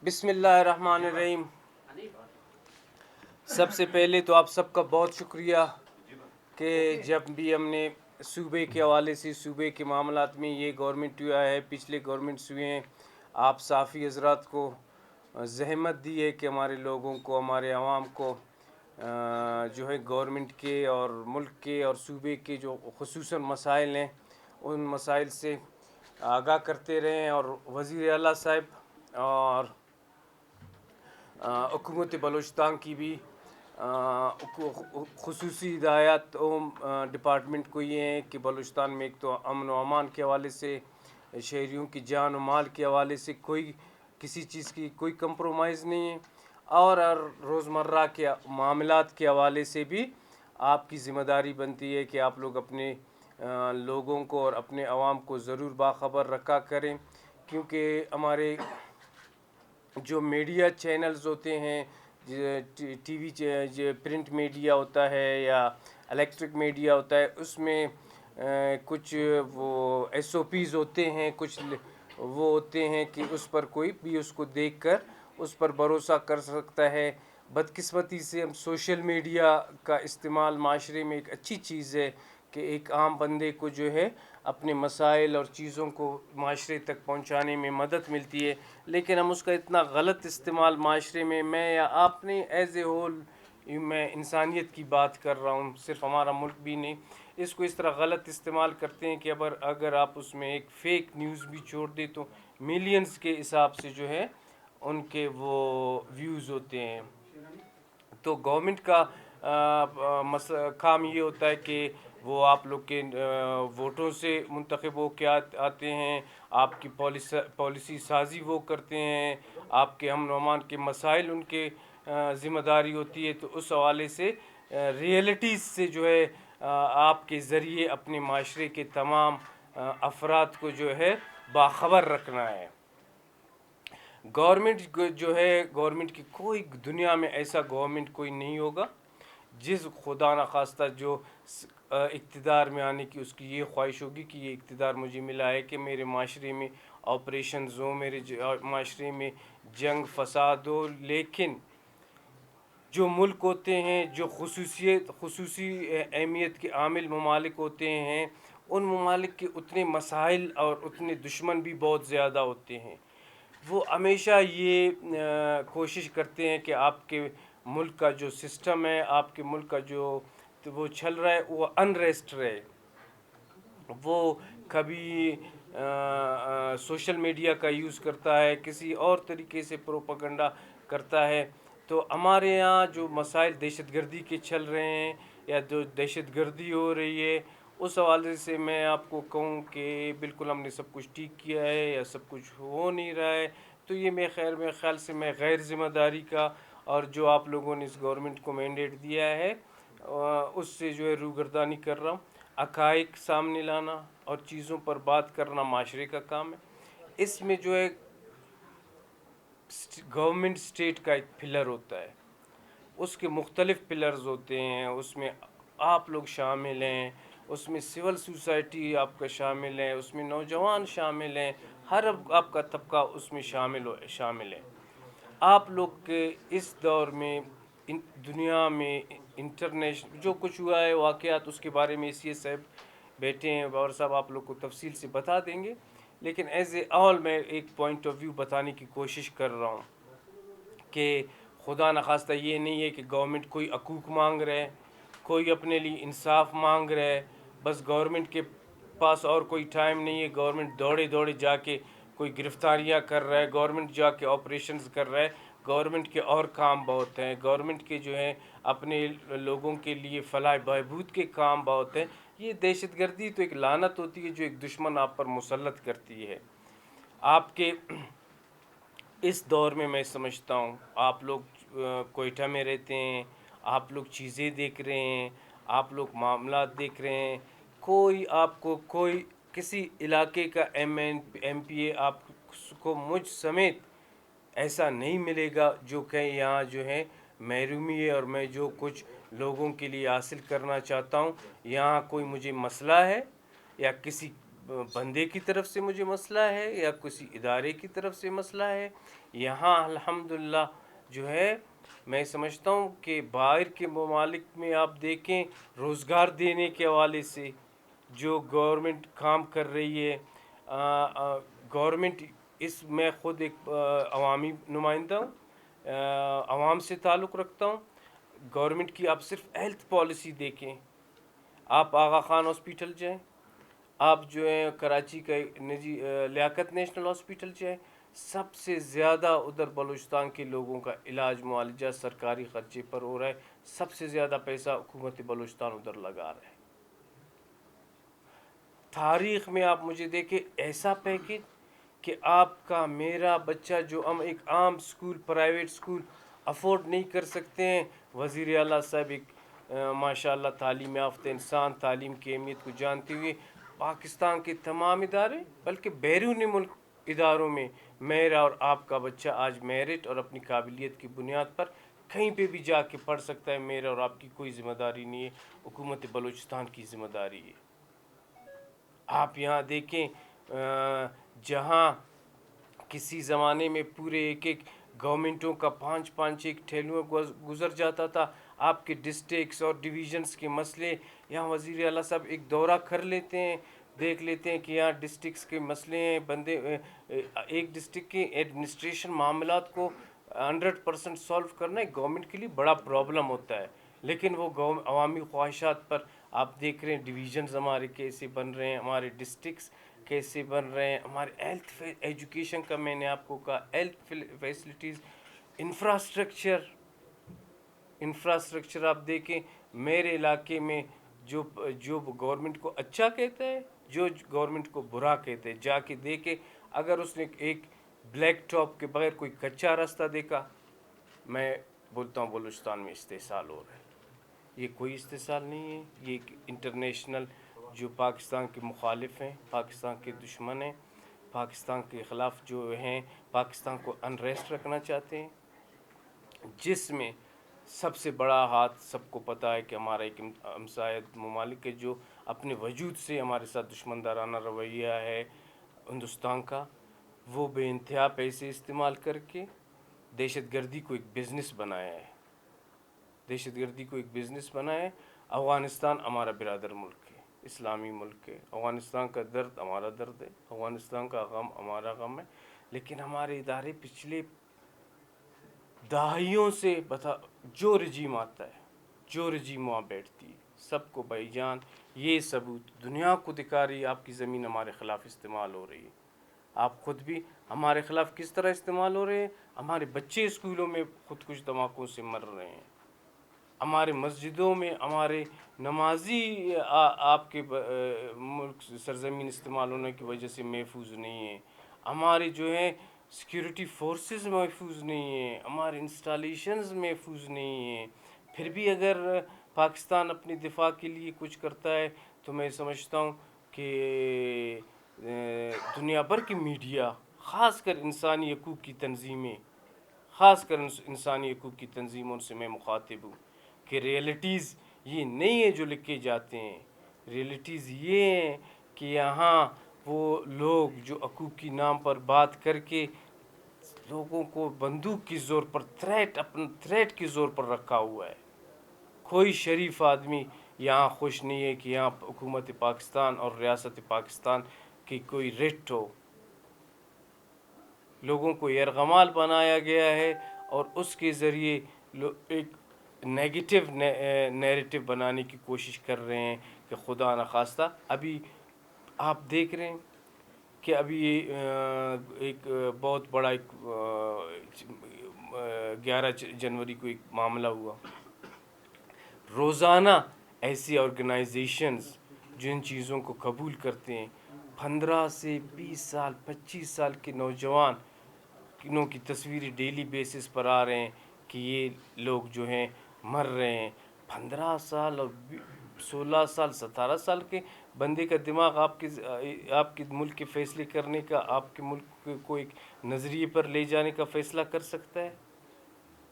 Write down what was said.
बिस्मिल्लाहिर्रहमानिर्रहीम। सबसे पहले तो आप सबका बहुत शुक्रिया कि जब भी हमने सूबे के हवाले से सूबे के मामलात में ये गवर्नमेंट हुआ है, पिछले गवर्नमेंट्स हुए हैं, आप साफ़ी हज़रात को ज़हमत दी है कि हमारे लोगों को, हमारे अवाम को जो है गवर्नमेंट के और मुल्क के और सूबे के जो ख़ुसूसन मसाइल हैं उन मसाइल से आगाह करते रहें। और वज़ीर आला साहब और हुकूमत बलूचिस्तान की भी ख़ुसूसी हिदायत डिपार्टमेंट को ये हैं कि बलूचिस्तान में एक तो अमन व अमान के हवाले से, शहरियों की जान व माल के हवाले से कोई किसी चीज़ की कोई कंप्रोमाइज़ नहीं है, और रोज़मर्रा के मामलात के हवाले से भी आपकी ज़िम्मेदारी बनती है कि आप लोग अपने लोगों को और अपने अवाम को ज़रूर बाखबर रखा करें। क्योंकि हमारे जो मीडिया चैनल्स होते हैं, टीवी जो प्रिंट मीडिया होता है या इलेक्ट्रिक मीडिया होता है, उसमें कुछ वो SOPs होते हैं, कुछ वो होते हैं कि उस पर कोई भी उसको देखकर उस पर भरोसा कर सकता है। बदकिस्मती से हम सोशल मीडिया का इस्तेमाल माशरे में एक अच्छी चीज़ है कि एक आम बंदे को जो है अपने मसाइल और चीज़ों को माशरे तक पहुंचाने में मदद मिलती है, लेकिन हम उसका इतना गलत इस्तेमाल माशरे में, मैं या आपने एज़ ए होल, मैं इंसानियत की बात कर रहा हूँ, सिर्फ हमारा मुल्क भी नहीं, इसको इस तरह गलत इस्तेमाल करते हैं कि अगर आप उसमें एक फ़ेक न्यूज़ भी छोड़ दे तो मिलियंस के हिसाब से जो है उनके वो व्यूज़ होते हैं। तो गवर्नमेंट का काम ये होता है कि वो आप लोग के वोटों से मुंतखब हो के आते हैं, आपकी पॉलिसी साजी वो करते हैं, आपके अमन व अमान के मसाइल उनके ज़िम्मेदारी होती है। तो उस हवाले से रियलिटीज़ से जो है आपके ज़रिए अपने माशरे के तमाम अफराद को जो है बाखबर रखना है। गवर्नमेंट जो है, गवर्नमेंट की कोई दुनिया में ऐसा गवर्नमेंट कोई नहीं होगा जिस खुदा न खास्ता जो इक़्तिदार में आने की उसकी ये ख्वाहिश होगी कि ये इक़्तिदार मुझे मिला है कि मेरे माशरे में ऑपरेशंस हो, मेरे माशरे में जंग फसाद हो। लेकिन जो मुल्क होते हैं जो खसूसी अहमियत के आमिल ममालिक होते हैं, उन ममालिक के उतने मसाइल और उतने दुश्मन भी बहुत ज़्यादा होते हैं। वो हमेशा ये कोशिश करते हैं कि आपके मुल्क का जो सिस्टम है, आपके मुल्क का जो वो चल रहा है वो अनरेस्ट रहे। वो कभी सोशल मीडिया का यूज़ करता है, किसी और तरीके से प्रोपेगेंडा करता है। तो हमारे यहाँ जो मसाइल दहशतगर्दी के चल रहे हैं या जो दहशतगर्दी हो रही है, उस हवाले से मैं आपको कहूँ कि बिल्कुल हमने सब कुछ ठीक किया है या सब कुछ हो नहीं रहा है। तो ये मेरे ख़्याल से मैं गैर ज़िम्मेदारी का और जो आप लोगों ने इस गवर्नमेंट को मैंडेट दिया है उससे जो है रूगर्दानी कर रहा हूँ। हक़ाइक़ सामने लाना और चीज़ों पर बात करना माशरे का काम है। इसमें जो है गवर्नमेंट स्टेट का एक पिलर होता है, उसके मुख्तलिफ़ पिलर्स होते हैं, उसमें आप लोग शामिल हैं, उसमें सिविल सोसाइटी आपका शामिल है, उसमें नौजवान शामिल हैं, हर आपका तबका उसमें शामिल है। आप लोग के इस दौर में दुनिया में इंटरनेशनल जो कुछ हुआ है वाक़यात, उसके बारे में सी साहब बैठे हैं और साहब आप लोग को तफसील से बता देंगे, लेकिन एज़ ए ऑल मैं एक पॉइंट ऑफ व्यू बताने की कोशिश कर रहा हूँ कि खुदा न खास्ता ये नहीं है कि गवर्नमेंट कोई हकूक़ मांग रहा है, कोई अपने लिए इंसाफ मांग रहा है, बस गवर्नमेंट के पास और कोई टाइम नहीं है, गवर्नमेंट दौड़े दौड़े जाके कोई गिरफ्तारियां कर रहा है, गवर्नमेंट जाके ऑपरेशंस कर रहा है, गवर्नमेंट के और काम बहुत हैं, गवर्नमेंट के जो है अपने लोगों के लिए फलाह बहबूद के काम बहुत हैं। ये दहशतगर्दी तो एक लानत होती है जो एक दुश्मन आप पर मुसल्लत करती है। आपके इस दौर में मैं समझता हूँ आप लोग कोयटा में रहते हैं, आप लोग चीज़ें देख रहे हैं, आप लोग मामला देख रहे हैं, कोई आपको कोई किसी इलाके का MPA आपको मुझ समेत ऐसा नहीं मिलेगा जो कहीं यहाँ जो है महरूमी है और मैं जो कुछ लोगों के लिए हासिल करना चाहता हूँ, यहाँ कोई मुझे मसला है या किसी بندے کی طرف سے مجھے مسئلہ ہے یا کسی ادارے کی طرف سے مسئلہ ہے. یہاں الحمدللہ جو ہے میں سمجھتا ہوں کہ باہر کے ممالک میں آپ دیکھیں روزگار دینے کے حوالے سے جو گورنمنٹ کام کر رہی ہے. گورنمنٹ اس میں خود ایک عوامی نمائندہ ہوں, عوام سے تعلق رکھتا ہوں. گورنمنٹ کی آپ صرف ہیلتھ پالیسی دیکھیں, آپ آغا خان ہاسپیٹل جائیں, آپ جو ہے کراچی کا نجی لیاقت نیشنل ہاسپیٹل جائیں, سب سے زیادہ ادھر بلوچستان کے لوگوں کا علاج معالجہ سرکاری خرچے پر ہو رہا ہے. سب سے زیادہ پیسہ حکومت بلوچستان ادھر لگا رہا ہے. تاریخ میں آپ مجھے دیکھیں ایسا پیکج کہ آپ کا میرا بچہ جو ہم ایک عام سکول پرائیویٹ سکول افورڈ نہیں کر سکتے ہیں, وزیر اعلیٰ صاحب ایک ماشاء اللہ تعلیم یافتہ انسان, تعلیم کی اہمیت کو جانتے ہوئے پاکستان کے تمام ادارے بلکہ بیرون ملک اداروں میں میرا اور آپ کا بچہ آج میرٹ اور اپنی قابلیت کی بنیاد پر کہیں پہ بھی جا کے پڑھ سکتا ہے. میرا اور آپ کی کوئی ذمہ داری نہیں ہے, حکومت بلوچستان کی ذمہ داری ہے. آپ یہاں دیکھیں جہاں کسی زمانے میں پورے ایک گورنمنٹوں کا 5 ایک ٹھیلوں گزر جاتا تھا, آپ کے ڈسٹرکس اور ڈویژنس کے مسئلے یہاں وزیر اعلیٰ صاحب ایک دورہ کر لیتے ہیں, دیکھ لیتے ہیں کہ یہاں ڈسٹرکس کے مسئلے ہیں. بندے ایک ڈسٹرکٹ کے ایڈمنسٹریشن معاملات کو 100% سولو کرنا ایک گورنمنٹ کے لیے بڑا پرابلم ہوتا ہے, لیکن وہ عوامی خواہشات پر آپ دیکھ رہے ہیں ڈویژنز ہمارے کیسے بن رہے ہیں, ہمارے ڈسٹرکس کیسے بن رہے ہیں, ہمارے ہیلتھ ایجوکیشن کا میں نے آپ کو کہا, ہیلتھ فیسلٹیز, انفراسٹرکچر آپ دیکھیں میرے علاقے میں جو گورنمنٹ کو اچھا کہتا ہے, جو گورنمنٹ کو برا کہتے ہیں, جا کے دیکھے. اگر اس نے ایک بلیک ٹاپ کے بغیر کوئی کچا راستہ دیکھا, میں بولتا ہوں بلوچستان میں استحصال ہو رہا ہے. یہ کوئی استحصال نہیں ہے, یہ ایک انٹرنیشنل جو پاکستان کے مخالف ہیں, پاکستان کے دشمن ہیں, پاکستان کے خلاف جو ہیں, پاکستان کو انریسٹ رکھنا چاہتے ہیں, جس میں سب سے بڑا ہاتھ سب کو پتہ ہے کہ ہمارا ایک ہمسایہ ممالک ہے جو اپنے وجود سے ہمارے ساتھ دشمن دارانہ رویہ ہے ہندوستان کا. وہ بے انتہا پیسے استعمال کر کے دہشت گردی کو ایک بزنس بنایا ہے, دہشت گردی کو ایک بزنس بنایا ہے. افغانستان ہمارا برادر ملک ہے, اسلامی ملک ہے, افغانستان کا درد ہمارا درد ہے, افغانستان کا غم ہمارا غم ہے. لیکن ہمارے ادارے پچھلے دہائیوں سے جو رجیم آتا ہے, جو رجیم وہاں بیٹھتی ہے, سب کو بھائی جان یہ ثبوت دنیا کو دکھا رہی ہے آپ کی زمین ہمارے خلاف استعمال ہو رہی ہے. آپ خود بھی ہمارے خلاف کس طرح استعمال ہو رہے ہیں. ہمارے بچے اسکولوں میں خودکش دھماکوں سے مر رہے ہیں, ہمارے مسجدوں میں ہمارے نمازی آپ کے ملک سرزمین استعمال ہونے کی وجہ سے محفوظ نہیں ہیں, ہمارے جو ہیں سیکیورٹی فورسز محفوظ نہیں ہیں, ہمارے انسٹالیشنز محفوظ نہیں ہیں. پھر بھی اگر پاکستان اپنی دفاع کے لیے کچھ کرتا ہے تو میں سمجھتا ہوں کہ دنیا بھر کی میڈیا, خاص کر انسانی حقوق کی تنظیمیں, خاص کر انسانی حقوق کی تنظیموں سے میں مخاطب ہوں کہ ریئلٹیز یہ نہیں ہے جو لکھے جاتے ہیں. ریئلٹیز یہ ہیں کہ یہاں وہ لوگ جو حقوق کی نام پر بات کر کے لوگوں کو بندوق کی زور پر تھریٹ کی زور پر رکھا ہوا ہے. کوئی شریف آدمی یہاں خوش نہیں ہے کہ یہاں حکومت پاکستان اور ریاست پاکستان کی کوئی رٹ ہو. لوگوں کو یرغمال بنایا گیا ہے اور اس کے ذریعے ایک نیگیٹو نیریٹو بنانے کی کوشش کر رہے ہیں کہ خدا نخواستہ. ابھی آپ دیکھ رہے ہیں کہ ابھی ایک بہت بڑا 11 جنوری کو ایک معاملہ ہوا. روزانہ ایسی آرگنائزیشنز جو ان چیزوں کو قبول کرتے ہیں, 15 سے 20 سال 25 سال کے نوجوان انہوں کی تصویریں ڈیلی بیسس پر آ رہے ہیں کہ یہ لوگ جو ہیں مر رہے ہیں. 15 سال اور 16 سال 17 سال کے بندے کا دماغ آپ کے ملک کے فیصلے کرنے کا, آپ کے ملک کو ایک نظریے پر لے جانے کا فیصلہ کر سکتا ہے.